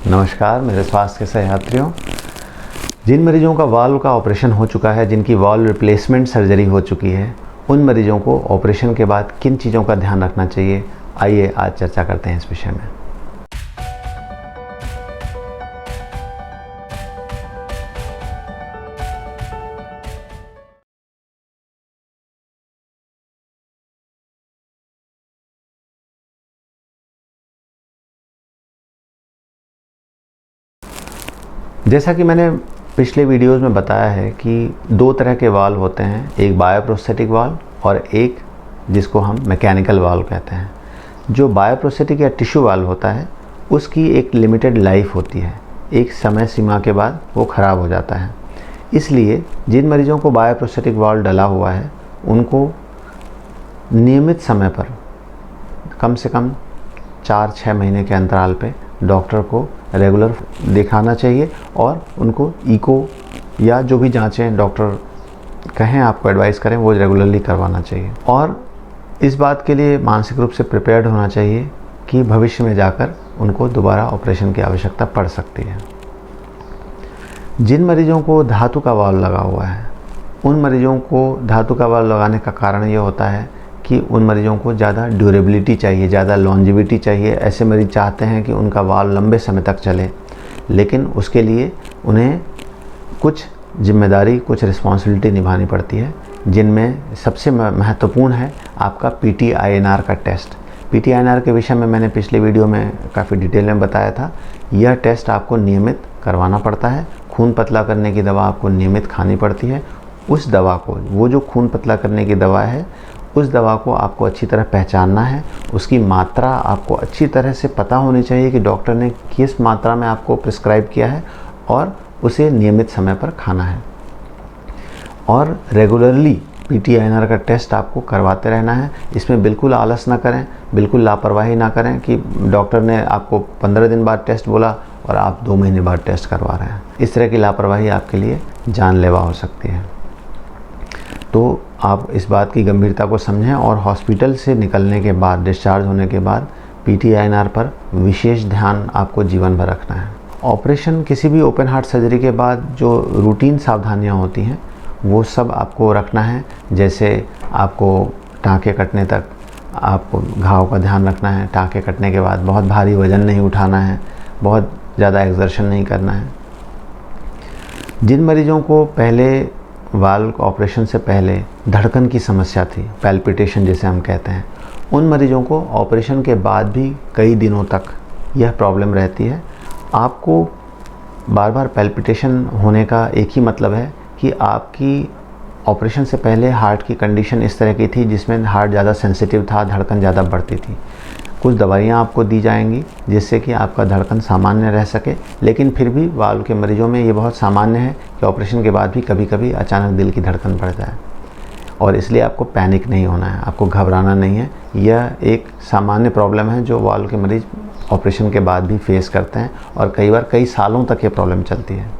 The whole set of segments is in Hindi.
नमस्कार मेरे स्वास्थ्य के सहयात्रियों। जिन मरीजों का वाल्व का ऑपरेशन हो चुका है, जिनकी वाल्व रिप्लेसमेंट सर्जरी हो चुकी है, उन मरीजों को ऑपरेशन के बाद किन चीज़ों का ध्यान रखना चाहिए, आइए आज चर्चा करते हैं इस विषय में। जैसा कि मैंने पिछले वीडियोस में बताया है कि दो तरह के वाल्व होते हैं, एक बायोप्रोस्थेटिक वाल्व और एक जिसको हम मैकेनिकल वाल्व कहते हैं। जो बायोप्रोस्थेटिक या टिश्यू वाल्व होता है उसकी एक लिमिटेड लाइफ होती है, एक समय सीमा के बाद वो ख़राब हो जाता है। इसलिए जिन मरीजों को बायोप्रोस्थेटिक वाल्व डला हुआ है उनको नियमित समय पर कम से कम 4-6 महीने के अंतराल पे डॉक्टर को रेगुलर दिखाना चाहिए और उनको इको या जो भी जांचें डॉक्टर कहें, आपको एडवाइस करें, वो रेगुलरली करवाना चाहिए। और इस बात के लिए मानसिक रूप से प्रिपेयर्ड होना चाहिए कि भविष्य में जाकर उनको दोबारा ऑपरेशन की आवश्यकता पड़ सकती है। जिन मरीजों को धातु का वाल्व लगा हुआ है, उन मरीजों को धातु का वाल्व लगाने का कारण ये होता है कि उन मरीजों को ज़्यादा ड्यूरेबिलिटी चाहिए, ज़्यादा लॉन्जिविटी चाहिए। ऐसे मरीज चाहते हैं कि उनका वाल्व लंबे समय तक चले, लेकिन उसके लिए उन्हें कुछ जिम्मेदारी, कुछ रिस्पॉन्सिबिलिटी निभानी पड़ती है, जिनमें सबसे महत्वपूर्ण है आपका PT-INR का टेस्ट। PT-INR के विषय में मैंने पिछले वीडियो में काफ़ी डिटेल में बताया था। यह टेस्ट आपको नियमित करवाना पड़ता है। खून पतला करने की दवा आपको नियमित खानी पड़ती है। उस दवा को, वो जो खून पतला करने की दवा है, उस दवा को आपको अच्छी तरह पहचानना है। उसकी मात्रा आपको अच्छी तरह से पता होनी चाहिए कि डॉक्टर ने किस मात्रा में आपको प्रिस्क्राइब किया है और उसे नियमित समय पर खाना है। और रेगुलरली PT-INR का टेस्ट आपको करवाते रहना है। इसमें बिल्कुल आलस ना करें, बिल्कुल लापरवाही ना करें कि डॉक्टर ने आपको 15 दिन बाद टेस्ट बोला और आप 2 महीने बाद टेस्ट करवा रहे हैं। इस तरह की लापरवाही आपके लिए जानलेवा हो सकती है। तो आप इस बात की गंभीरता को समझें और हॉस्पिटल से निकलने के बाद, डिस्चार्ज होने के बाद PT-INR पर विशेष ध्यान आपको जीवन भर रखना है। ऑपरेशन, किसी भी ओपन हार्ट सर्जरी के बाद जो रूटीन सावधानियां होती हैं वो सब आपको रखना है। जैसे आपको टाँके कटने तक आपको घाव का ध्यान रखना है। टाँके कटने के बाद बहुत भारी वज़न नहीं उठाना है, बहुत ज़्यादा एक्सर्शन नहीं करना है। जिन मरीजों को पहले वाल्व ऑपरेशन से पहले धड़कन की समस्या थी, पैल्पिटेशन जिसे हम कहते हैं, उन मरीजों को ऑपरेशन के बाद भी कई दिनों तक यह प्रॉब्लम रहती है। आपको बार बार पैल्पिटेशन होने का एक ही मतलब है कि आपकी ऑपरेशन से पहले हार्ट की कंडीशन इस तरह की थी जिसमें हार्ट ज़्यादा सेंसिटिव था, धड़कन ज़्यादा बढ़ती थी। कुछ दवाइयाँ आपको दी जाएंगी जिससे कि आपका धड़कन सामान्य रह सके, लेकिन फिर भी वाल्व के मरीजों में ये बहुत सामान्य है कि ऑपरेशन के बाद भी कभी कभी अचानक दिल की धड़कन बढ़ जाए। और इसलिए आपको पैनिक नहीं होना है, आपको घबराना नहीं है। यह एक सामान्य प्रॉब्लम है जो वाल्व के मरीज ऑपरेशन के बाद भी फेस करते हैं और कई बार कई सालों तक ये प्रॉब्लम चलती है।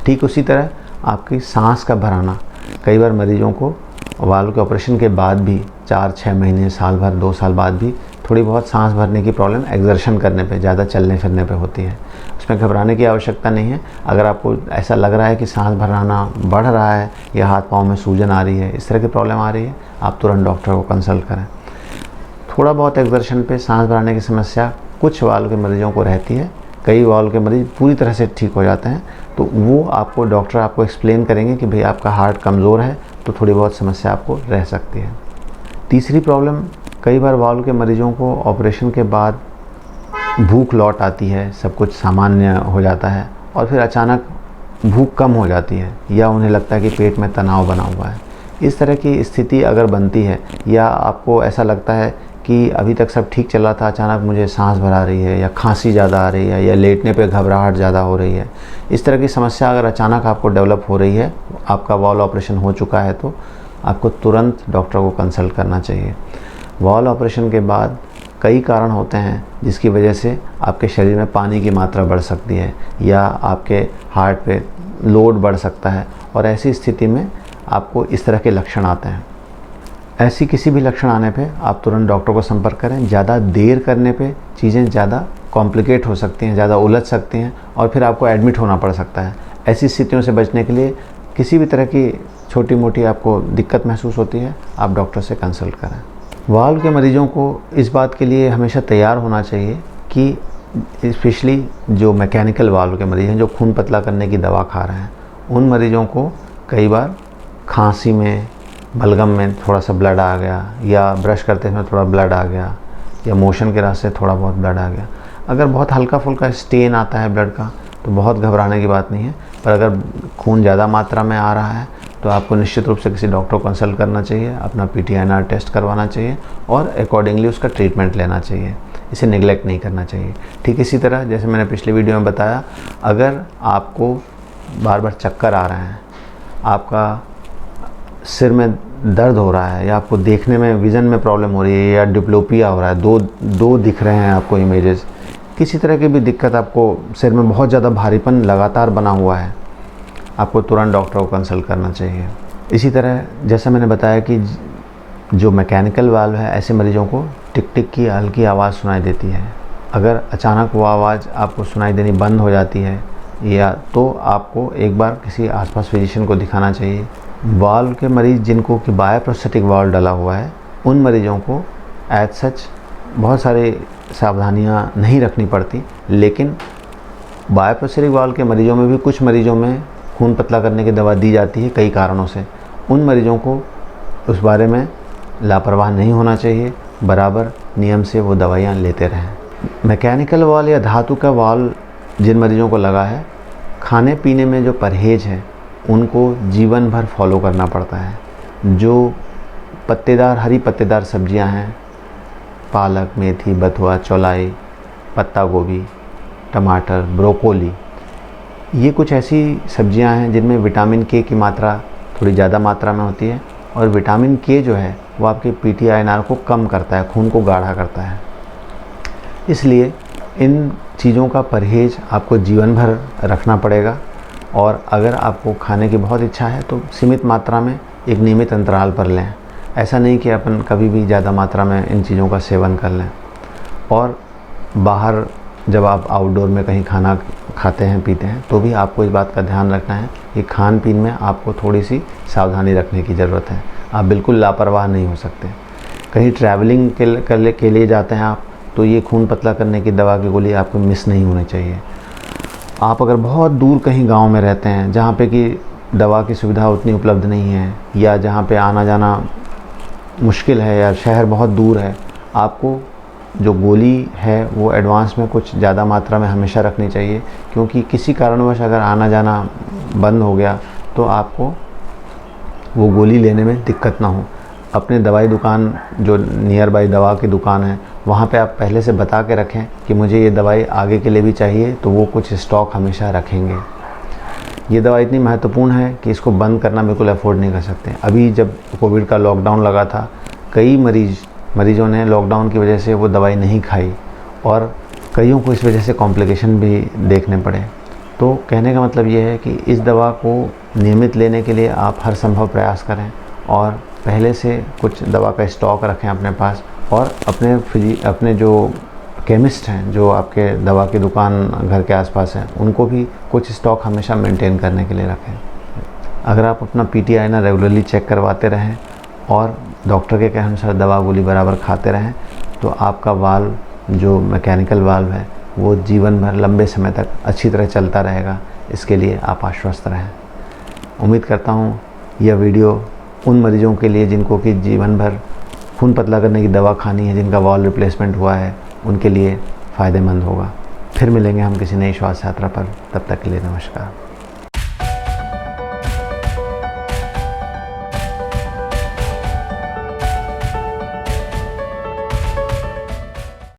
ठीक उसी तरह आपकी सांस का भराना, कई बार मरीजों को वाल्व के ऑपरेशन के बाद भी 4-6 महीने, साल भर, 2 साल बाद भी थोड़ी बहुत सांस भरने की प्रॉब्लम एक्सर्शन करने पे, ज़्यादा चलने फिरने पे होती है। उसमें घबराने की आवश्यकता नहीं है। अगर आपको ऐसा लग रहा है कि सांस भराना बढ़ रहा है या हाथ पाँव में सूजन आ रही है, इस तरह की प्रॉब्लम आ रही है, आप तुरंत डॉक्टर को कंसल्ट करें। थोड़ा बहुत एक्सर्शन पे सांस भराने की समस्या कुछ वाल्व के मरीजों को रहती है। कई वाल्व के मरीज पूरी तरह से ठीक हो जाते हैं, तो वो आपको डॉक्टर आपको एक्सप्लेन करेंगे कि भाई आपका हार्ट कमज़ोर है तो थोड़ी बहुत समस्या आपको रह सकती है। तीसरी प्रॉब्लम, कई बार वाल्व के मरीजों को ऑपरेशन के बाद भूख लौट आती है, सब कुछ सामान्य हो जाता है और फिर अचानक भूख कम हो जाती है या उन्हें लगता है कि पेट में तनाव बना हुआ है। इस तरह की स्थिति अगर बनती है या आपको ऐसा लगता है कि अभी तक सब ठीक चल रहा था, अचानक मुझे सांस भरा रही है या खांसी ज़्यादा आ रही है या लेटने पे घबराहट ज़्यादा हो रही है, इस तरह की समस्या अगर अचानक आपको डेवलप हो रही है, आपका वाल्व ऑपरेशन हो चुका है, तो आपको तुरंत डॉक्टर को कंसल्ट करना चाहिए। वाल्व ऑपरेशन के बाद कई कारण होते हैं जिसकी वजह से आपके शरीर में पानी की मात्रा बढ़ सकती है या आपके हार्ट पे लोड बढ़ सकता है और ऐसी स्थिति में आपको इस तरह के लक्षण आते हैं। ऐसी किसी भी लक्षण आने पे आप तुरंत डॉक्टर को संपर्क करें। ज़्यादा देर करने पे चीज़ें ज़्यादा कॉम्प्लिकेट हो सकती हैं, ज़्यादा उलझ सकती हैं और फिर आपको एडमिट होना पड़ सकता है। ऐसी स्थितियों से बचने के लिए किसी भी तरह की छोटी मोटी आपको दिक्कत महसूस होती है, आप डॉक्टर से कंसल्ट करें। वाल्व के मरीजों को इस बात के लिए हमेशा तैयार होना चाहिए कि स्पेशली जो मैकेनिकल वाल्व के मरीज़ हैं, जो खून पतला करने की दवा खा रहे हैं, उन मरीज़ों को कई बार खांसी में, बलगम में थोड़ा सा ब्लड आ गया, या ब्रश करते समय थोड़ा ब्लड आ गया, या मोशन के रास्ते थोड़ा बहुत ब्लड आ गया। अगर बहुत हल्का फुल्का स्टेन आता है ब्लड का तो बहुत घबराने की बात नहीं है, पर अगर खून ज़्यादा मात्रा में आ रहा है तो आपको निश्चित रूप से किसी डॉक्टर को कंसल्ट करना चाहिए, अपना PTINR टेस्ट करवाना चाहिए और अकॉर्डिंगली उसका ट्रीटमेंट लेना चाहिए। इसे नेग्लेक्ट नहीं करना चाहिए। ठीक इसी तरह जैसे मैंने पिछले वीडियो में बताया, अगर आपको बार बार चक्कर आ रहे हैं, आपका सिर में दर्द हो रहा है, या आपको देखने में विज़न में प्रॉब्लम हो रही है, या डिप्लोपिया हो रहा है, दो दिख रहे हैं आपको इमेजेस, किसी तरह की भी दिक्कत, आपको सिर में बहुत ज़्यादा भारीपन लगातार बना हुआ है, आपको तुरंत डॉक्टर को कंसल्ट करना चाहिए। इसी तरह जैसा मैंने बताया कि जो मैकेनिकल वाल्व है, ऐसे मरीजों को टिक टिक की हल्की आवाज़ सुनाई देती है। अगर अचानक वो आवाज़ आपको सुनाई देनी बंद हो जाती है, या तो आपको एक बार किसी आसपास फिजिशियन को दिखाना चाहिए। वाल्व के मरीज़ जिनको कि बायोप्रोस्थेटिक वाल्व डला हुआ है, उन मरीजों को एज सच बहुत सारी सावधानियां नहीं रखनी पड़ती, लेकिन बायोप्रोस्थेटिक वाल्व के मरीजों में भी कुछ मरीजों में खून पतला करने की दवा दी जाती है कई कारणों से। उन मरीजों को उस बारे में लापरवाह नहीं होना चाहिए, बराबर नियम से वो दवाइयाँ लेते रहें। मैकेनिकल वाल्व या धातु का वाल्व जिन मरीजों को लगा है, खाने पीने में जो परहेज़ है उनको जीवन भर फॉलो करना पड़ता है। जो पत्तेदार, हरी पत्तेदार सब्जियां हैं, पालक, मेथी, बथुआ, चौलाई, पत्ता गोभी, टमाटर, ब्रोकोली, ये कुछ ऐसी सब्जियां हैं जिनमें विटामिन के की मात्रा थोड़ी ज़्यादा मात्रा में होती है, और विटामिन के जो है वो आपके PTINR को कम करता है, खून को गाढ़ा करता है। इसलिए इन चीज़ों का परहेज़ आपको जीवन भर रखना पड़ेगा, और अगर आपको खाने की बहुत इच्छा है तो सीमित मात्रा में एक नियमित अंतराल पर लें। ऐसा नहीं कि अपन कभी भी ज़्यादा मात्रा में इन चीज़ों का सेवन कर लें। और बाहर जब आप आउटडोर में कहीं खाना खाते हैं, पीते हैं, तो भी आपको इस बात का ध्यान रखना है कि खान पीन में आपको थोड़ी सी सावधानी रखने की ज़रूरत है। आप बिल्कुल लापरवाह नहीं हो सकते। कहीं ट्रैवलिंग के लिए जाते हैं आप, तो ये खून पतला करने की दवा की गोली आपको मिस नहीं होनी चाहिए। आप अगर बहुत दूर कहीं गांव में रहते हैं, जहाँ पे कि दवा की सुविधा उतनी उपलब्ध नहीं है, या जहाँ पे आना जाना मुश्किल है, या शहर बहुत दूर है, आपको जो गोली है वो एडवांस में कुछ ज़्यादा मात्रा में हमेशा रखनी चाहिए, क्योंकि किसी कारणवश अगर आना जाना बंद हो गया तो आपको वो गोली लेने में दिक्कत ना हो। अपने दवाई दुकान, जो नियर बाई दवा की दुकान है, वहाँ पे आप पहले से बता के रखें कि मुझे ये दवाई आगे के लिए भी चाहिए, तो वो कुछ स्टॉक हमेशा रखेंगे। ये दवा इतनी महत्वपूर्ण है कि इसको बंद करना बिल्कुल अफोर्ड नहीं कर सकते। अभी जब कोविड का लॉकडाउन लगा था, कई मरीजों ने लॉकडाउन की वजह से वो दवाई नहीं खाई, और कईयों को इस वजह से कॉम्प्लिकेशन भी देखने पड़े। तो कहने का मतलब ये है कि इस दवा को नियमित लेने के लिए आप हर संभव प्रयास करें, और पहले से कुछ दवा का स्टॉक रखें अपने पास, और अपने जो केमिस्ट हैं, जो आपके दवा की दुकान घर के आसपास हैं, उनको भी कुछ स्टॉक हमेशा मेंटेन करने के लिए रखें। अगर आप अपना PTINR रेगुलरली चेक करवाते रहें और डॉक्टर के कहे अनुसार दवा गोली बराबर खाते रहें, तो आपका वाल्व, जो मैकेनिकल वाल्व है, वो जीवन भर लंबे समय तक अच्छी तरह चलता रहेगा। इसके लिए आप आश्वस्त रहें। उम्मीद करता हूँ यह वीडियो उन मरीजों के लिए जिनको कि जीवन भर खून पतला करने की दवा खानी है, जिनका वाल्व रिप्लेसमेंट हुआ है, उनके लिए फ़ायदेमंद होगा। फिर मिलेंगे हम किसी नई श्वास यात्रा पर। तब तक के लिए नमस्कार।